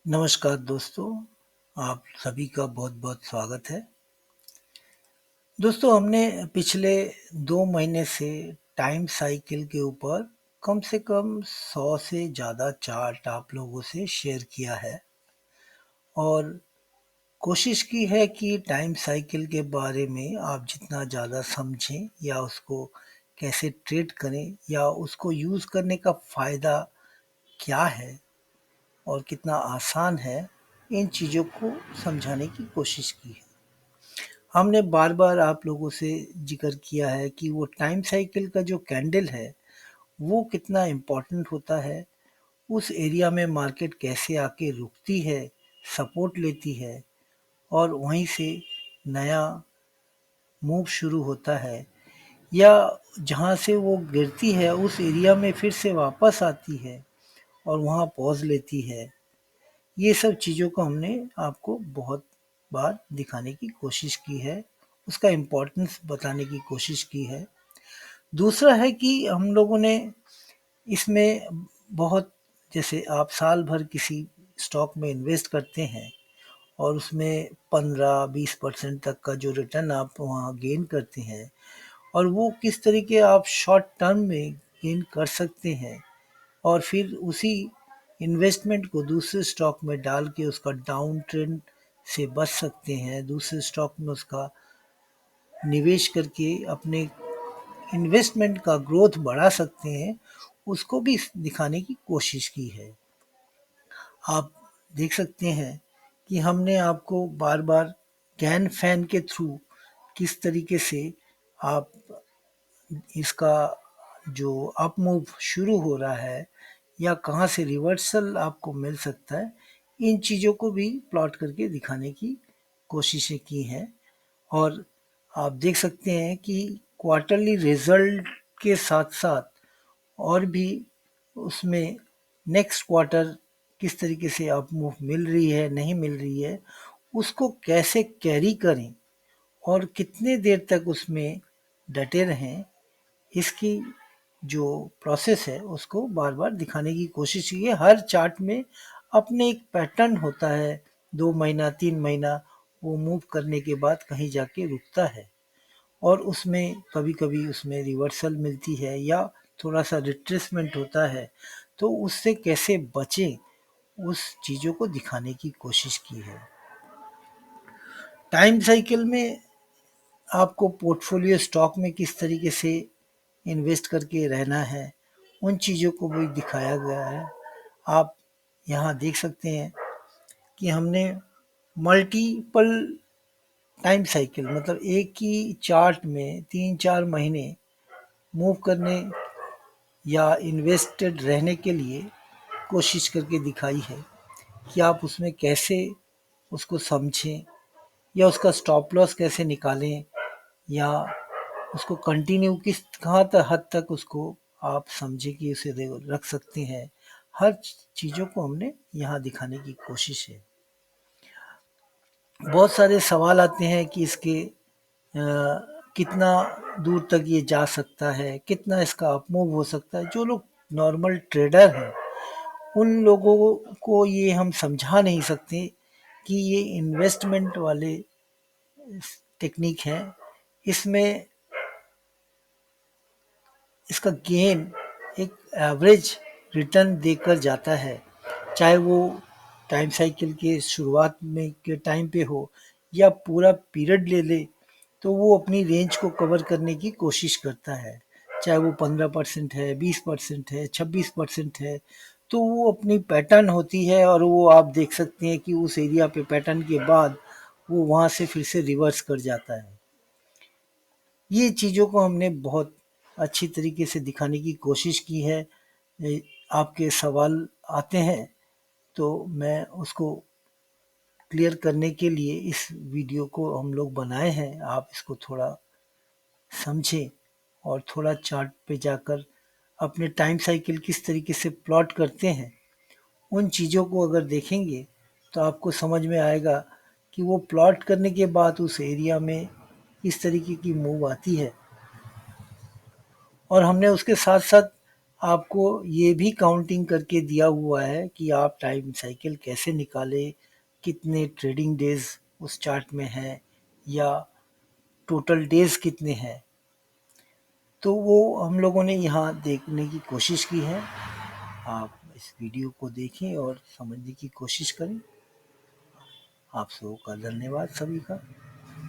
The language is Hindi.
नमस्कार दोस्तों, आप सभी का बहुत-बहुत स्वागत है। दोस्तों हमने पिछले 2 महीने से टाइम साइकिल के ऊपर कम से कम 100 से ज़्यादा चार्ट आप लोगों से शेयर किया है और कोशिश की है कि टाइम साइकिल के बारे में आप जितना ज़्यादा समझें या उसको कैसे ट्रेड करें या उसको यूज़ करने का फ़ायदा क्या है और कितना आसान है, इन चीज़ों को समझाने की कोशिश की है। हमने बार-बार आप लोगों से ज़िक्र किया है कि वो टाइम साइकिल का जो कैंडल है, वो कितना इम्पोर्टेंट होता है, उस एरिया में मार्केट कैसे आके रुकती है, सपोर्ट लेती है और वहीं से नया मूव शुरू होता है या जहाँ से वो गिरती है उस एरिया में फिर से वापस आती है और वहाँ पॉज़ लेती है। ये सब चीज़ों को हमने आपको बहुत बार दिखाने की कोशिश की है, उसका इम्पोर्टेंस बताने की कोशिश की है। दूसरा है कि हम लोगों ने इसमें बहुत जैसे आप साल भर किसी स्टॉक में इन्वेस्ट करते हैं और उसमें 15-20% तक का जो रिटर्न आप वहाँ गेन करते हैं और वो किस तरीके आप शॉर्ट टर्म में गेन कर सकते हैं और फिर उसी इन्वेस्टमेंट को दूसरे स्टॉक में डाल के उसका डाउन ट्रेंड से बच सकते हैं, दूसरे स्टॉक में उसका निवेश करके अपने इन्वेस्टमेंट का ग्रोथ बढ़ा सकते हैं, उसको भी दिखाने की कोशिश की है। आप देख सकते हैं कि हमने आपको बार-बार कैन फैन के थ्रू किस तरीके से आप इसका जो अप मूव शुरू हो रहा है या कहाँ से रिवर्सल आपको मिल सकता है, इन चीज़ों को भी प्लॉट करके दिखाने की कोशिशें की हैं और आप देख सकते हैं कि क्वार्टरली रिजल्ट के साथ-साथ और भी उसमें नेक्स्ट क्वार्टर किस तरीके से अप मूव मिल रही है, नहीं मिल रही है, उसको कैसे कैरी करें और कितने देर तक उसमें डटे रहें, इसकी जो प्रोसेस है उसको बार-बार दिखाने की कोशिश की है। हर चार्ट में अपने एक पैटर्न होता है, 2 महीना, 3 महीना वो मूव करने के बाद कहीं जाके रुकता है और उसमें कभी-कभी उसमें रिवर्सल मिलती है या थोड़ा-सा रिट्रेसमेंट होता है, तो उससे कैसे बचें, उस चीज़ों को दिखाने की कोशिश की है। टाइम साइकिल में आपको पोर्टफोलियो स्टॉक में किस तरीके से इन्वेस्ट करके रहना है, उन चीज़ों को भी दिखाया गया है। आप यहाँ देख सकते हैं कि हमने मल्टीपल टाइम साइकिल मतलब एक ही चार्ट में 3-4 महीने मूव करने या इन्वेस्टेड रहने के लिए कोशिश करके दिखाई है कि आप उसमें कैसे उसको समझें या उसका स्टॉप लॉस कैसे निकालें या उसको कंटिन्यू किस कहाँ तक हद तक उसको आप समझे कि उसे रख सकते हैं। हर चीज़ों को हमने यहाँ दिखाने की कोशिश है। बहुत सारे सवाल आते हैं कि इसके कितना दूर तक ये जा सकता है, कितना इसका अपमूव हो सकता है। जो लोग नॉर्मल ट्रेडर हैं, उन लोगों को ये हम समझा नहीं सकते कि ये इन्वेस्टमेंट वाले टेक्निक है। इसमें इसका गेन एक एवरेज रिटर्न देकर जाता है, चाहे वो टाइम साइकिल के शुरुआत में के टाइम पे हो या पूरा पीरियड ले ले, तो वो अपनी रेंज को कवर करने की कोशिश करता है। चाहे वो 15% है, 20% है, 26% है, तो वो अपनी पैटर्न होती है और वो आप देख सकते हैं कि उस एरिया पे पैटर्न के बाद वो वहाँ से फिर से रिवर्स कर जाता है। ये चीज़ों को हमने बहुत अच्छी तरीके से दिखाने की कोशिश की है। आपके सवाल आते हैं तो मैं उसको क्लियर करने के लिए इस वीडियो को हम लोग बनाए हैं। आप इसको थोड़ा समझें और थोड़ा चार्ट पे जाकर अपने टाइम साइकिल किस तरीके से प्लॉट करते हैं, उन चीज़ों को अगर देखेंगे तो आपको समझ में आएगा कि वो प्लॉट करने के बाद उस एरिया में किस तरीके की मूव आती है और हमने उसके साथ-साथ आपको ये भी काउंटिंग करके दिया हुआ है कि आप टाइम साइकिल कैसे निकालें, कितने ट्रेडिंग डेज़ उस चार्ट में हैं या टोटल डेज़ कितने हैं। तो वो हम लोगों ने यहाँ देखने की कोशिश की है। आप इस वीडियो को देखें और समझने की कोशिश करें। आप सबों का धन्यवाद सभी का।